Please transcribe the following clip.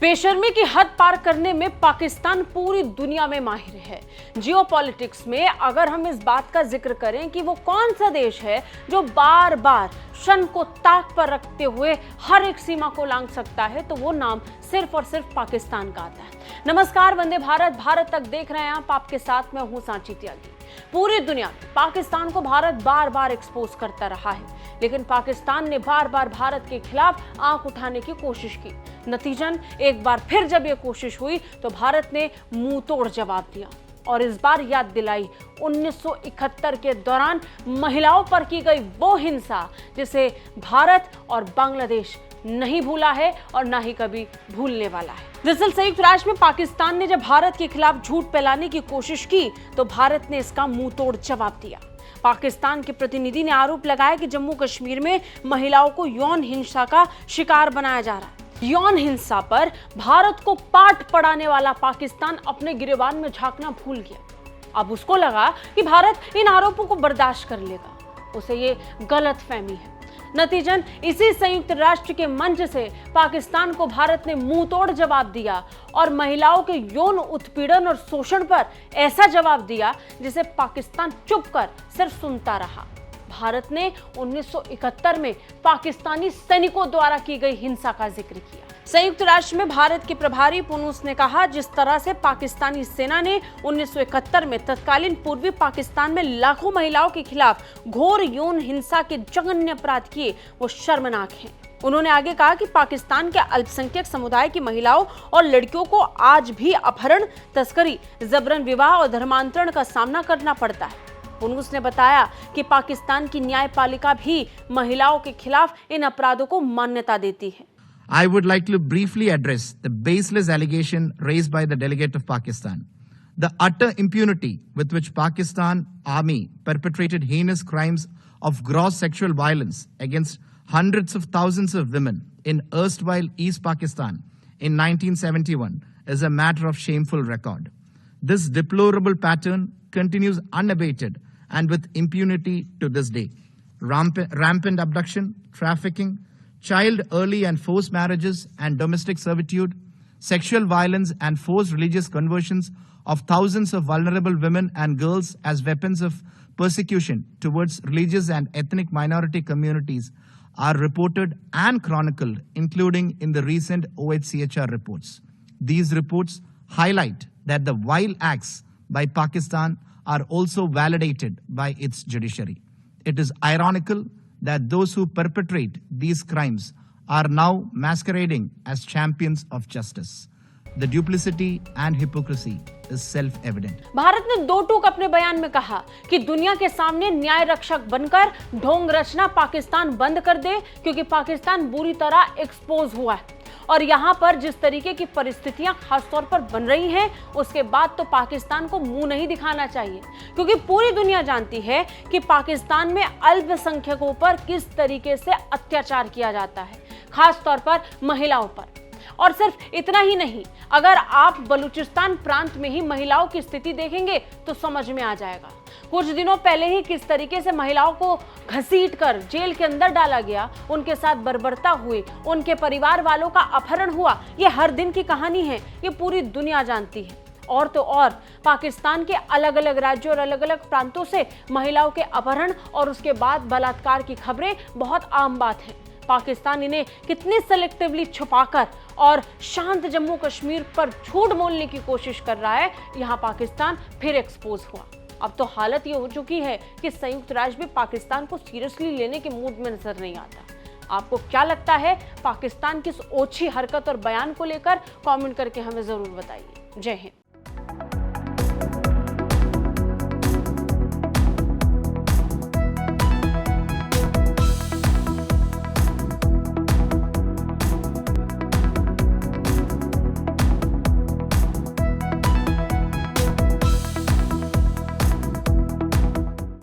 बेशर्मी की हद पार करने में पाकिस्तान पूरी दुनिया में माहिर है। जियोपॉलिटिक्स में अगर हम इस बात का जिक्र करें कि वो कौन सा देश है जो बार बार शन को ताक पर रखते हुए हर एक सीमा को लांघ सकता है, तो वो नाम सिर्फ और सिर्फ पाकिस्तान का आता है। नमस्कार, वंदे भारत, भारत तक देख रहे हैं आप। आपके साथ मैं हूं सांची त्यागी। पूरी दुनिया पाकिस्तान को भारत बार बार एक्सपोज करता रहा है, लेकिन पाकिस्तान ने बार बार भारत के खिलाफ आंख उठाने की कोशिश की। नतीजन एक बार फिर जब यह कोशिश हुई तो भारत ने मुंह तोड़ जवाब दिया और इस बार याद दिलाई 1971 के दौरान महिलाओं पर की गई वो हिंसा जिसे भारत और बांग्लादेश नहीं भूला है और ना ही कभी भूलने वाला है। दरअसल संयुक्त राष्ट्र में पाकिस्तान ने जब भारत के खिलाफ झूठ फैलाने की कोशिश की तो भारत ने इसका मुंह तोड़ जवाब दिया। पाकिस्तान के प्रतिनिधि ने आरोप लगाया कि जम्मू कश्मीर में महिलाओं को यौन हिंसा का शिकार बनाया जा रहा है। यौन हिंसा पर भारत को पाठ पढ़ाने वाला पाकिस्तान अपने गिरेबान में झांकना भूल गया। अब उसको लगा कि भारत इन आरोपों को बर्दाश्त कर लेगा। उसे ये गलतफहमी है। नतीजन इसी संयुक्त राष्ट्र के मंच से पाकिस्तान को भारत ने मुंह तोड़ जवाब दिया और महिलाओं के यौन उत्पीड़न और शोषण पर ऐसा जवाब दिया जिसे पाकिस्तान चुप कर सिर्फ सुनता रहा। भारत ने 1971 में पाकिस्तानी सैनिकों द्वारा की गई हिंसा का जिक्र किया। संयुक्त राष्ट्र में भारत के प्रभारी पुनूस ने कहा, जिस तरह से पाकिस्तानी सेना ने 1971 में तत्कालीन पूर्वी पाकिस्तान में लाखों महिलाओं के खिलाफ घोर यौन हिंसा के जघन्य अपराध किए, वो शर्मनाक हैं। उन्होंने आगे कहा कि पाकिस्तान के अल्पसंख्यक समुदाय की महिलाओं और लड़कियों को आज भी अपहरण, तस्करी, जबरन विवाह और धर्मांतरण का सामना करना पड़ता है। पुनूस ने बताया कि पाकिस्तान की न्यायपालिका भी महिलाओं के खिलाफ इन अपराधों को मान्यता देती है। I would like to briefly address the baseless allegation raised by the delegate of Pakistan. The utter impunity with which Pakistan Army perpetrated heinous crimes of gross sexual violence against hundreds of thousands of women in erstwhile East Pakistan in 1971 is a matter of shameful record. This deplorable pattern continues unabated and with impunity to this day. Rampant abduction, trafficking, child early and forced marriages and domestic servitude, sexual violence and forced religious conversions of thousands of vulnerable women and girls as weapons of persecution towards religious and ethnic minority communities are reported and chronicled, including in the recent OHCHR reports. These reports highlight that the vile acts by Pakistan are also validated by its judiciary. It is ironical that those who perpetrate these crimes are now masquerading as champions of justice. The duplicity and hypocrisy is self-evident. Bharat ने दो टूक अपने बयान में कहा कि दुनिया के सामने न्याय रक्षक बनकर ढोंग रचना पाकिस्तान बंद कर दे, क्योंकि पाकिस्तान बुरी तरह एक्सपोज हुआ है और यहाँ पर जिस तरीके की परिस्थितियां खासतौर पर बन रही हैं, उसके बाद तो पाकिस्तान को मुंह नहीं दिखाना चाहिए, क्योंकि पूरी दुनिया जानती है कि पाकिस्तान में अल्पसंख्यकों पर किस तरीके से अत्याचार किया जाता है, खासतौर पर महिलाओं पर। और सिर्फ इतना ही नहीं, अगर आप बलूचिस्तान प्रांत में ही महिलाओं की स्थिति देखेंगे तो समझ में आ जाएगा। कुछ दिनों पहले ही किस तरीके से महिलाओं को घसीटकर जेल के अंदर डाला गया, उनके साथ बर्बरता हुई, उनके परिवार वालों का अपहरण हुआ, ये हर दिन की कहानी है, ये पूरी दुनिया जानती है। और तो और पाकिस्तान के अलग अलग राज्यों और अलग अलग प्रांतों से महिलाओं के अपहरण और उसके बाद बलात्कार की खबरें बहुत आम बात है। पाकिस्तान इन्हें कितनी सेलेक्टिवली छुपाकर और शांत जम्मू कश्मीर पर झूठ बोलने की कोशिश कर रहा है, यहाँ पाकिस्तान फिर एक्सपोज हुआ। अब तो हालत ये हो चुकी है कि संयुक्त राष्ट्र भी पाकिस्तान को सीरियसली लेने के मूड में नजर नहीं आता। आपको क्या लगता है पाकिस्तान की इस ओछी हरकत और बयान को लेकर? कमेंट करके हमें जरूर बताइए। जय हिंद।